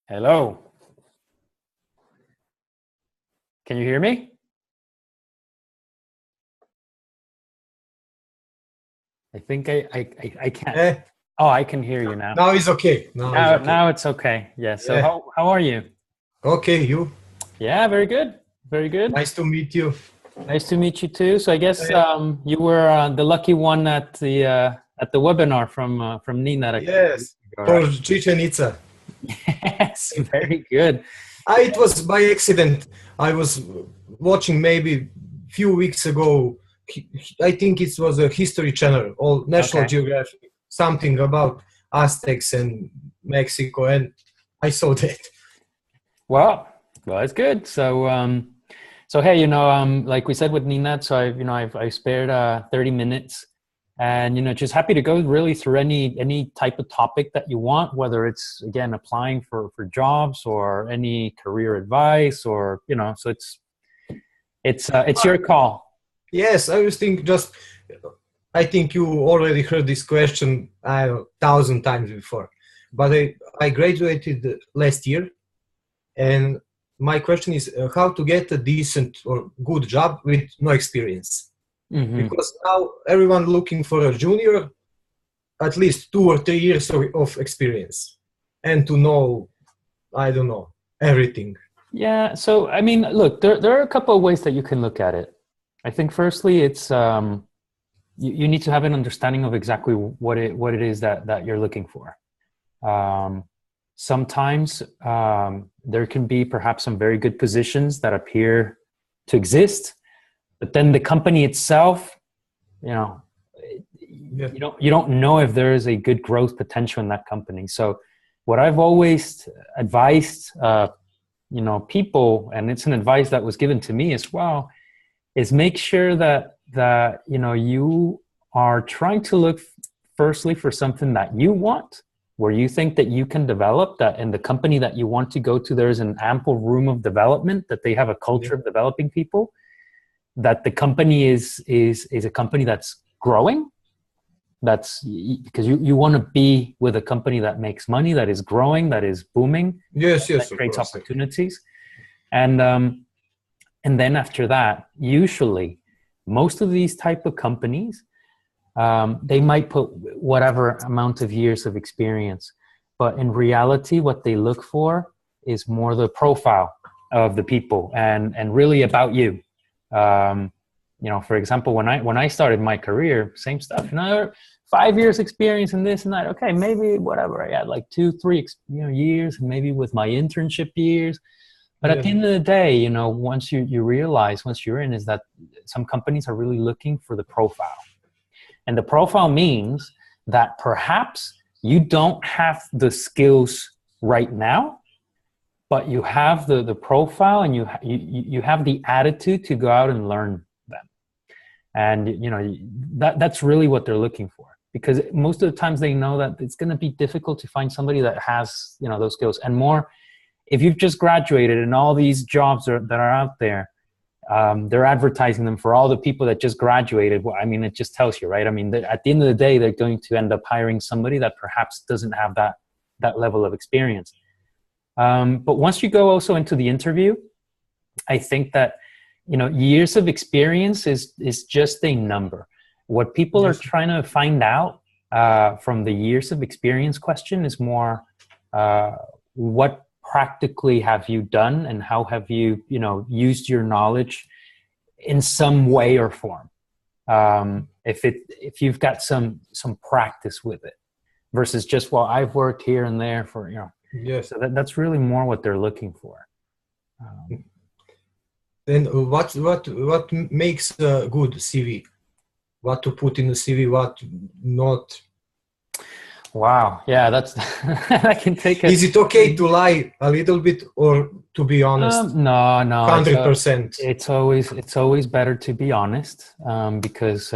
Hello. Can you hear me? I think I can't. Eh, Oh, I can hear you now. now it's okay. Now it's Now, okay. now it's okay. Yeah. So Yeah. how are you? Okay, you. Yeah, very good. Very good. Nice to meet you. Nice to meet you too. So I guess Eh, you were the lucky one at the webinar from Nina a couple of weeks yes, ago, for right? Chichen Itza. Yes, very good. It was by accident. I was watching maybe few weeks ago. I think it was a History Channel or National Okay. Geographic, something about Aztecs and Mexico, and I saw that. Well, well, it's good. So hey, like we said with Nina, so I've spared 30 minutes, and just happy to go really through any type of topic that you want, whether it's again applying for jobs or any career advice, or so it's your call. Yes, I was thinking just. I think you already heard this question 1,000 times before, but I graduated last year, and my question is how to get a decent or good job with no experience. Hmm. Because now everyone looking for a junior, at least 2 or 3 years of experience, and to know, I don't know, everything. Yeah. So I mean, look, there are a couple of ways that you can look at it. I think firstly, it's you need to have an understanding of exactly what it is that you're looking for. Um, Sometimes there can be perhaps some very good positions that appear to exist, but then the company itself, you know, Yeah. you don't know if there is a good growth potential in that company. So, what I've always advised, people, and it's an advice that was given to me as well, is make sure that you are trying to look firstly for something that you want, where you think that you can develop that, and the company that you want to go to, there's an ample room of development, that they have a Yeah. culture of developing people, that the company is a company that's growing. That's because you want to be with a company that makes money, that is growing, that is booming, Yes, that yes, of creates course. opportunities. And um, and then after that, usually most of these type of companies, they might put whatever amount of years of experience, but in reality what they look for is more the profile of the people, and really about you. For example, when I started my career, same stuff, 5 years experience in this and that. Okay, maybe whatever, I had like 2 3 years, and maybe with my internship years. But at Yeah. the end of the day, once you realize, once you're in, is that some companies are really looking for the profile. And the profile means that perhaps you don't have the skills right now, but you have the profile, and you have the attitude to go out and learn them. And that's really what they're looking for, because most of the times they know that it's going to be difficult to find somebody that has those skills. And more, if you've just graduated and all these jobs that are out there, they're advertising them for all the people that just graduated. Well, I mean, it just tells you, right? I mean, at the end of the day, they're going to end up hiring somebody that perhaps doesn't have that level of experience. But once you go also into the interview, I think that years of experience is just a number. What people are Yes. trying to find out from the years of experience question is more, what practically have you done, and how have you used your knowledge in some way or form. If you've got some practice with it, versus just, well, I've worked here and there for Yes. so that's really more what they're looking for. Um, Then what makes a good CV? What to put in the CV? What not? wow, yeah, that's that can take a. Is it okay to lie a little bit or to be honest? No, 100%. it's always better to be honest, because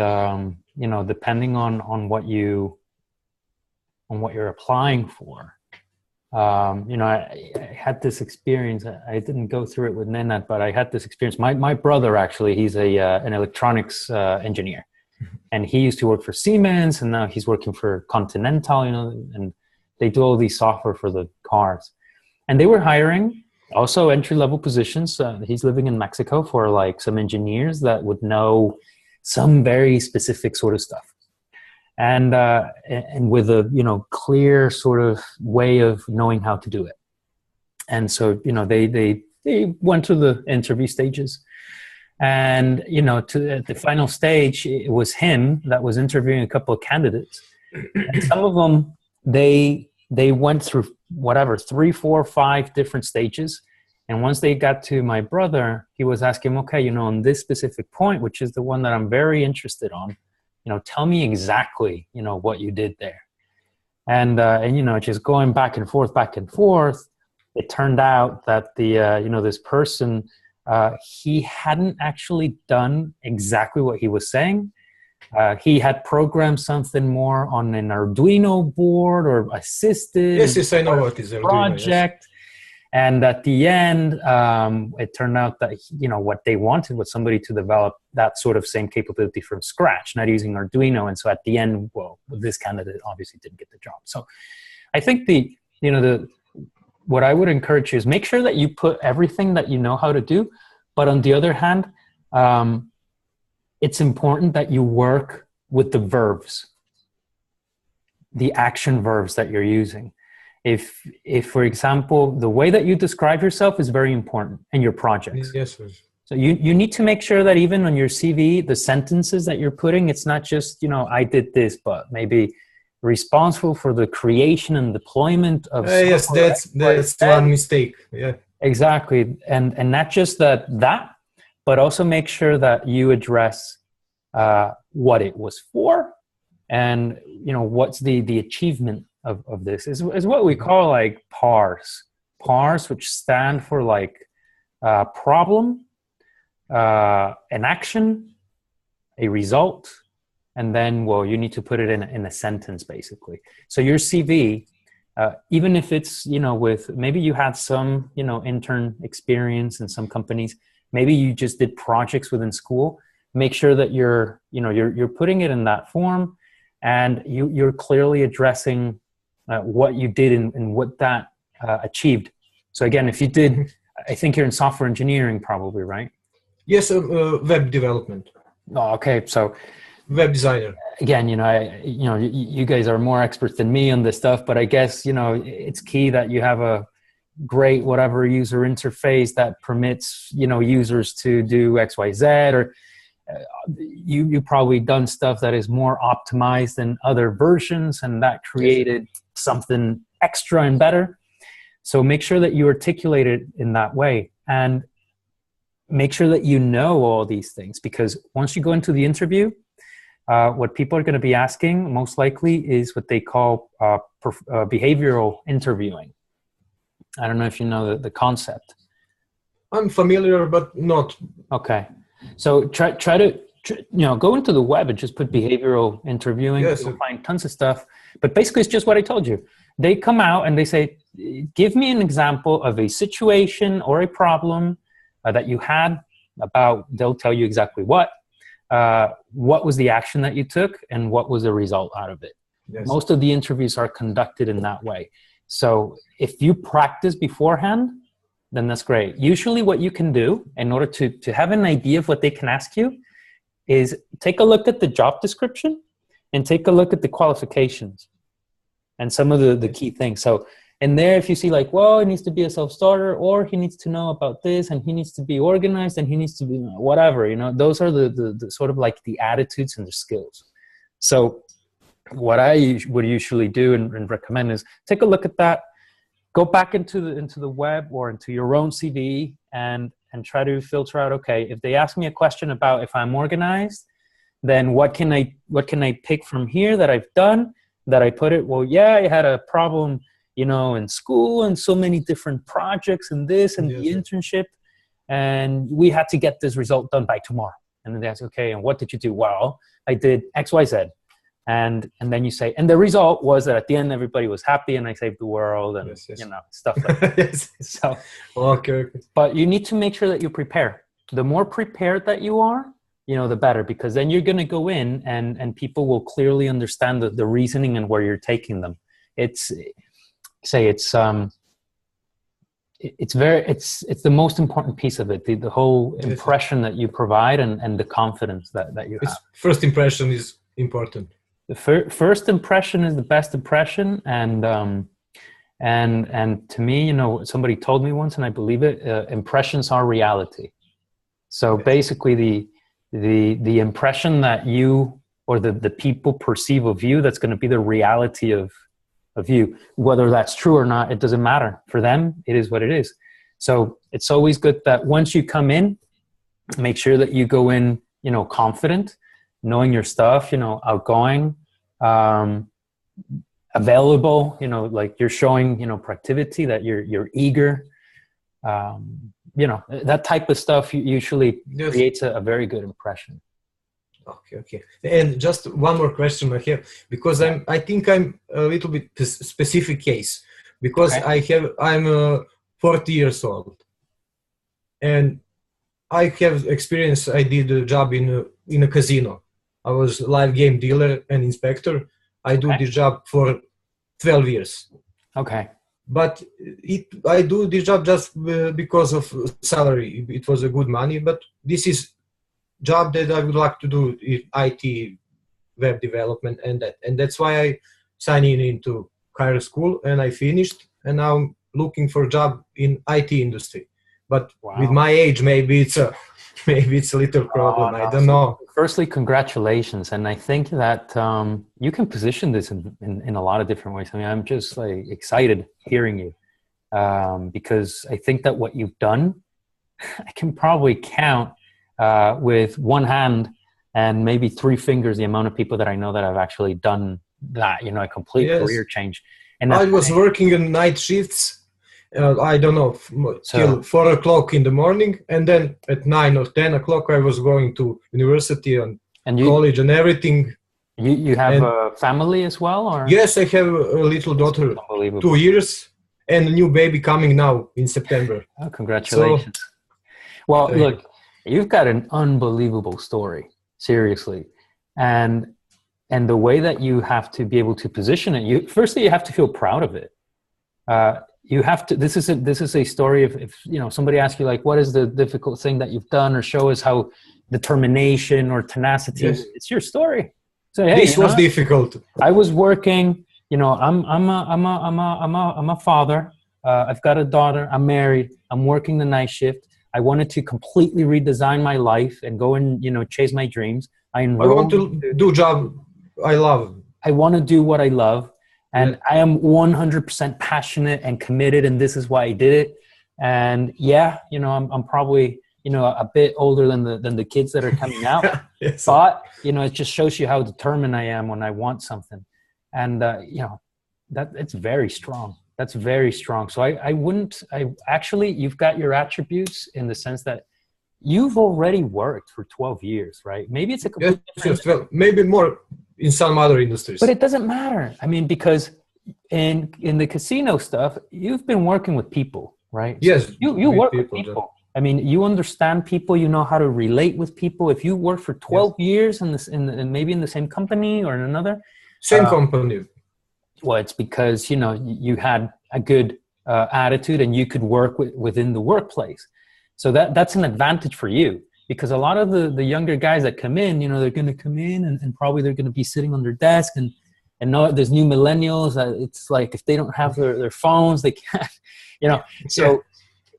depending on what you're applying for. I had this experience. I didn't go through it with Nenad, but I had this experience. My brother, actually, he's an electronics engineer, and he used to work for Siemens, and now he's working for Continental. And they do all these software for the cars. and they were hiring also entry-level positions. He's living in Mexico for like some engineers that would know some very specific sort of stuff, and with a, you know, clear sort of way of knowing how to do it. And so, you know, they went to the interview stages, and, you know, at the final stage, it was him that was interviewing a couple of candidates, and some of them they went through whatever 3, 4, 5 different stages. And once they got to my brother, he was asking, okay, you know, on this specific point, which is the one that I'm very interested on, you know, tell me exactly, you know, what you did there. And you know, just going back and forth, it turned out that the, you know, this person, he hadn't actually done exactly what he was saying. He had programmed something more on an Arduino board or assisted. Yes, I know what is Arduino project. Yes. And at the end, it turned out that, you know, what they wanted was somebody to develop that sort of same capability from scratch, not using Arduino. And so at the end, well, this candidate obviously didn't get the job. So I think what I would encourage you is make sure that you put everything that you know how to do. But on the other hand, it's important that you work with the verbs, the action verbs that you're using. If, for example, the way that you describe yourself is very important in your projects. Yes, sir. So you need to make sure that even on your CV, the sentences that you're putting, it's not just, you know, I did this, but maybe responsible for the creation and deployment of yes, that's one mistake. Yeah, exactly. And not just that, but also make sure that you address what it was for, and, you know, what's the achievement of this is what we call like PARs, which stand for like problem, an action, a result, and then, well, you need to put it in a sentence, basically. So your CV, even if it's, you know, with maybe you had some, you know, intern experience in some companies, maybe you just did projects within school, make sure that you're putting it in that form, and you're clearly addressing what you did and what that achieved. So again, if you did, I think you're in software engineering probably, right? Yes, web development. Oh, okay. So web designer. Again, you guys are more experts than me on this stuff, but I guess, it's key that you have a great whatever user interface that permits, users to do X, Y, Z, or you probably done stuff that is more optimized than other versions, and that created something extra and better. So make sure that you articulate it in that way, and make sure that you know all these things, because once you go into the interview, what people are going to be asking most likely is what they call behavioral interviewing. I don't know if you know the concept. I'm familiar, but not. Okay. So try to go into the web and just put behavioral interviewing. Yes. You'll find tons of stuff. But basically, it's just what I told you. They come out and they say, give me an example of a situation or a problem that you had about, they'll tell you exactly what was the action that you took and what was the result out of it. Yes. Most of the interviews are conducted in that way. So if you practice beforehand, then that's great. Usually what you can do in order to have an idea of what they can ask you is take a look at the job description and take a look at the qualifications and some of the key things. So in there, if you see like, well, he needs to be a self-starter, or he needs to know about this, and he needs to be organized, and he needs to be whatever, those are the sort of like the attitudes and the skills. So what I would usually do and recommend is take a look at that, go back into the web or into your own CV and try to filter out, okay, if they ask me a question about if I'm organized, then what can I pick from here that I've done, that I put it, well, yeah, I had a problem, in school and so many different projects and this and the internship, and we had to get this result done by tomorrow. And then they ask, okay, and what did you do? Well, I did X, Y, Z. And then you say, and the result was that at the end, everybody was happy and I saved the world and, stuff like that. Yes. So, okay. But you need to make sure that you prepare. The more prepared that you are, the better, because then you're going to go in and people will clearly understand the reasoning and where you're taking them. it's the most important piece of it, the whole impression that you provide and the confidence that you have. First impression is important. The first impression is the best impression, and to me, you know, somebody told me once, and I believe it, impressions are reality. So basically the impression that you or the people perceive of you, that's going to be the reality of you. Whether that's true or not, it doesn't matter. For them, it is what it is. So it's always good that once you come in, make sure that you go in, you know, confident, knowing your stuff, you know, outgoing, available, you know, like you're showing, you know, proactivity, that you're eager, you know, that type of stuff usually creates a very good impression. Okay. And just one more question I have, because I think I'm a little bit specific case, because I'm 40 years old, and I have experience. I did a job in a casino. I was live game dealer and inspector. I do this job for 12 years. Okay. But I do this job just because of salary. It was a good money, but this is job that I would like to do in IT, web development, and that's why I signed into Carrera school, and I finished, and now I'm looking for a job in IT industry. But with my age, maybe it's a little problem. I don't know. Firstly, congratulations, and I think that you can position this in a lot of different ways. I mean, I'm just like excited hearing you, because I think that what you've done, I can probably count with one hand and maybe 3 fingers the amount of people that I know that have actually done that, you know, a complete career change. And I was working in night shifts, I don't know, till 4 o'clock in the morning, and then at 9 or 10 o'clock I was going to university and college and everything. You have a family as well? Or? Yes, I have a little daughter, 2 years, and a new baby coming now in September. Oh, congratulations. Well, look, you've got an unbelievable story, seriously. And the way that you have to be able to position it, firstly, you have to feel proud of it. You have to, this is a story of, if, you know, somebody asks you like, what is the difficult thing that you've done, or show us how determination or tenacity, it's your story. So, hey, this was difficult. I was working, you know, I'm a father. I've got a daughter. I'm married. I'm working the night shift. I wanted to completely redesign my life and go and, you know, chase my dreams. I want to do job I love. I want to do what I love. And I am 100% passionate and committed, and this is why I did it. And yeah, you know, I'm probably, you know, a bit older than the kids that are coming out. But, you know, it just shows you how determined I am when I want something. And, you know, it's very strong. That's very strong. So I actually, you've got your attributes in the sense that you've already worked for 12 years, right? Maybe it's a complete well, maybe more in some other industries. But it doesn't matter. I mean, because in the casino stuff, you've been working with people, right? Yes. So you work with people. I mean, you understand people, you know how to relate with people. If you work for 12 years in maybe in the same company or in another. Same company. Well, it's because, you know, you had a good attitude and you could work within the workplace. So that's an advantage for you, because a lot of the younger guys that come in, you know, they're going to come in and probably they're going to be sitting on their desk and know there's new millennials. It's like if they don't have their phones, they can't, you know. So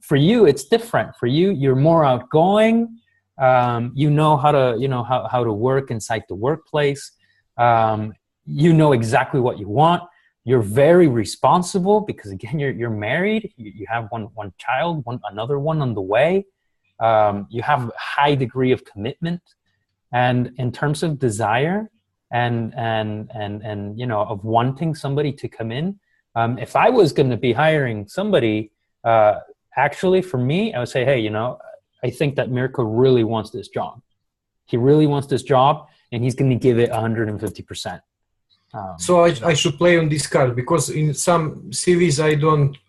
for you, it's different. For you, you're more outgoing. You know how to, you know, how to work inside the workplace. You know exactly what you want. You're very responsible because, again, you're married. You have one child, another one on the way. You have a high degree of commitment, and in terms of desire and you know, of wanting somebody to come in. If I was going to be hiring somebody, actually for me, I would say, hey, you know, I think that Mirko really wants this job. He really wants this job, and he's going to give it 150%. So I should play on this card, because in some CVs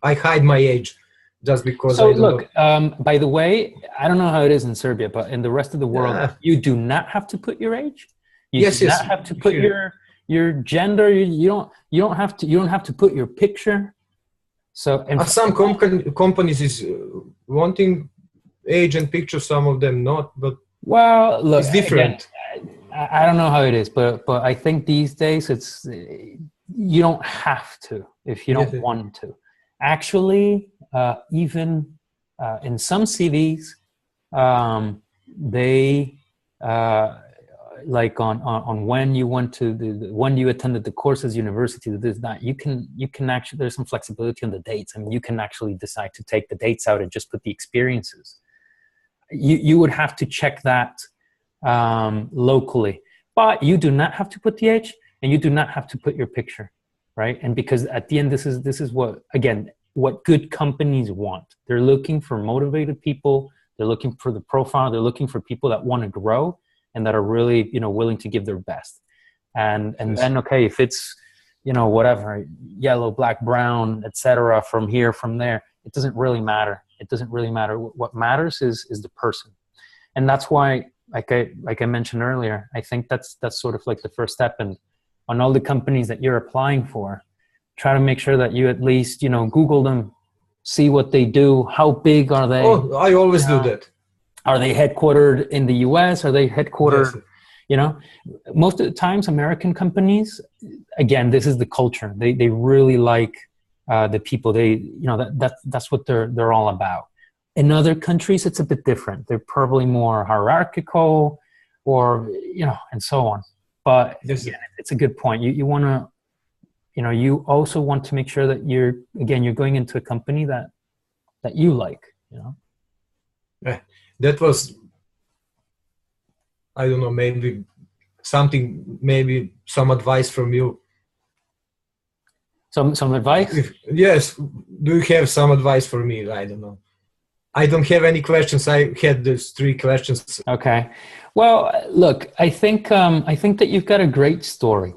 I hide my age just because. So look, by the way, I don't know how it is in Serbia, but in the rest of the world, you do not have to put your age. You do not have to put your gender. You don't have to put your picture. So in Some companies is wanting age and picture, some of them not, but well, look, it's again, different. I don't know how it is, but I think these days it's you don't have to if you don't Yes. want to. Actually, even in some CVs, they like on when you went to when you attended the courses, university, this that you can actually, there's some flexibility on the dates. I mean, you can actually decide to take the dates out and just put the experiences. You would have to check that locally, but you do not have to put the age, and you do not have to put your picture, right? And because at the end, this is what, again, what good companies want. They're looking for motivated people. They're looking for the profile. They're looking for people that want to grow and that are really, willing to give their best. And then, okay, if it's, whatever, yellow, black, brown, etc., from here, from there, it doesn't really matter. It doesn't really matter. What matters is the person. And that's why, like I mentioned earlier, I think that's sort of like the first step. And on all the companies that you're applying for, try to make sure that you at least, Google them, see what they do. How big are they? Oh, I always do that. Are they headquartered in the US? Are they headquartered, Yes. Most of the times American companies, again, this is the culture. They really like the people. They, that's what they're all about. In other countries, it's a bit different. They're probably more hierarchical or, and so on. But again, it's a good point. You want to, you also want to make sure that you're going into a company that you like, That was, I don't know, maybe some advice from you. Some advice? Yes. Do you have some advice for me? I don't know. I don't have any questions. I had those 3 questions. Okay. Well, look, I think that you've got a great story.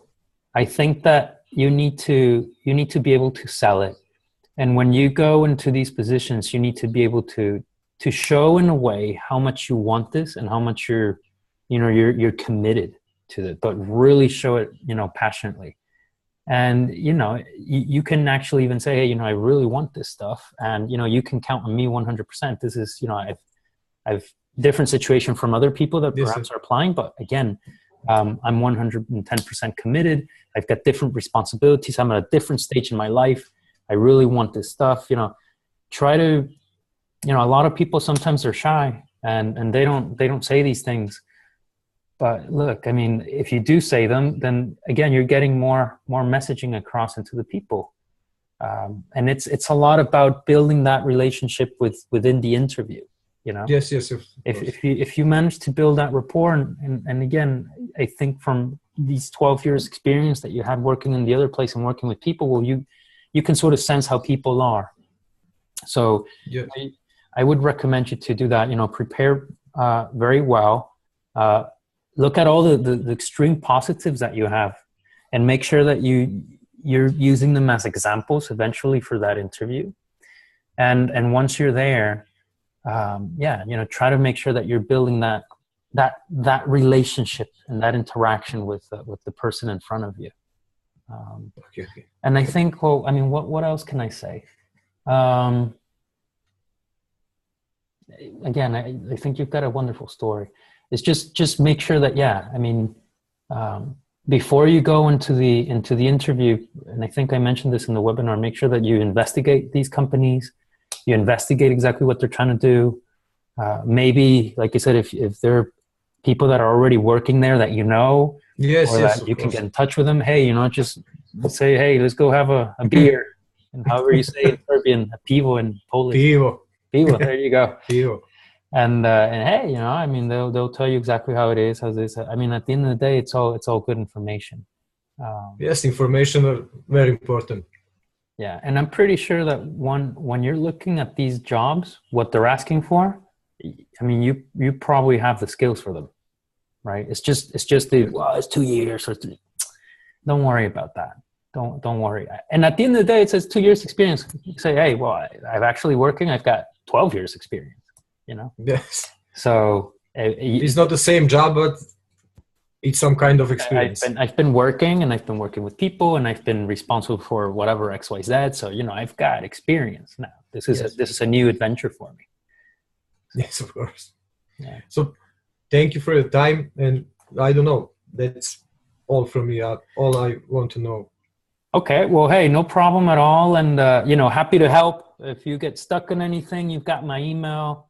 I think that you need to be able to sell it. And when you go into these positions, you need to be able to show in a way how much you want this and how much you're committed to it, but really show it, passionately. And, you can actually even say, hey, I really want this stuff. And, you can count on me 100%. This is, I've different situation from other people that perhaps are applying. But again, I'm 110% committed. I've got different responsibilities. I'm at a different stage in my life. I really want this stuff, try to, a lot of people sometimes are shy and they don't say these things. But look, I mean, if you do say them, then again, you're getting more messaging across into the people. And it's a lot about building that relationship within the interview, Yes. If you manage to build that rapport, and again, I think from these 12 years experience that you had working in the other place and working with people, well, you can sort of sense how people are. So yes. I would recommend you to do that, prepare very well. Look at all the extreme positives that you have and make sure that you're using them as examples eventually for that interview. And once you're there, try to make sure that you're building that relationship and that interaction with the person in front of you. Okay. And I think, well, I mean, what else can I say? Again, I think you've got a wonderful story. It's just make sure that, before you go into the interview, and I think I mentioned this in the webinar, make sure that you investigate these companies, you investigate exactly what they're trying to do. Maybe, like you said, if there are people that are already working there that or that you can get in touch with them, hey, just say, hey, let's go have a beer, and however you say in Serbian, a pivo in Polish. Pivo, there you go. Pivo. And hey, I mean, they'll tell you exactly how it is, how this. I mean, at the end of the day, it's all good information. Yes, information are very important. Yeah, and I'm pretty sure that when you're looking at these jobs, what they're asking for, I mean, you probably have the skills for them, right? It's just it's 2 years or 3. Don't worry about that. Don't worry. And at the end of the day, it says 2 years experience. You say, hey, well, I've actually working. I've got 12 years experience. Yes. So it's not the same job, but it's some kind of experience. I've been working, and I've been working with people, and I've been responsible for whatever XYZ. So I've got experience now. This is a new adventure for me. Yes, of course. Yeah. So thank you for your time, and I don't know. That's all from me. All I want to know. Okay. Well, hey, no problem at all, and happy to help. If you get stuck in anything, you've got my email.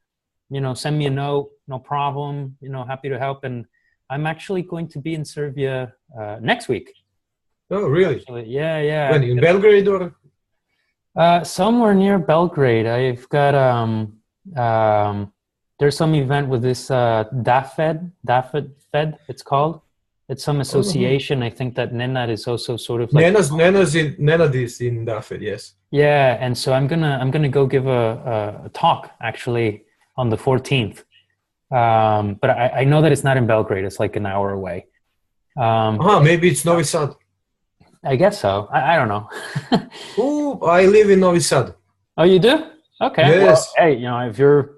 Send me a note. No problem. Happy to help. And I'm actually going to be in Serbia next week. Oh, really? Actually, yeah. When, in Belgrade or? Somewhere near Belgrade. I've got there's some event with this DAFED, it's called. It's some association. I think that Nenad is also sort of like Nenad is in DAFED, yes. Yeah, and so I'm gonna go give a talk actually on the 14th. But I know that it's not in Belgrade. It's like an hour away. Maybe it's Novi Sad. I guess so. I don't know. Oh, I live in Novi Sad. Oh, you do? Okay. Yes. Well, hey, if you're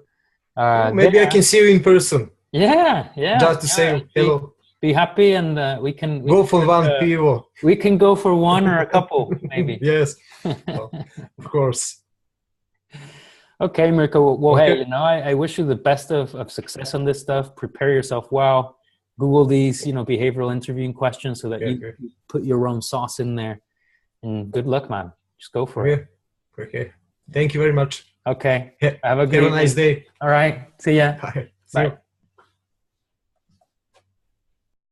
maybe I can see you in person. Yeah. Just to say hello. Be happy, and we can go for one pivo. We can go for one or a couple, maybe. Yes, well, of course. Okay, Mirko. Well, okay. Hey, I wish you the best of success on this stuff. Prepare yourself well. Google these, behavioral interviewing questions so that you put your own sauce in there. And good luck, man. Just go for it. Okay. Thank you very much. Okay. Have a nice day. All right. See ya. Bye. Bye.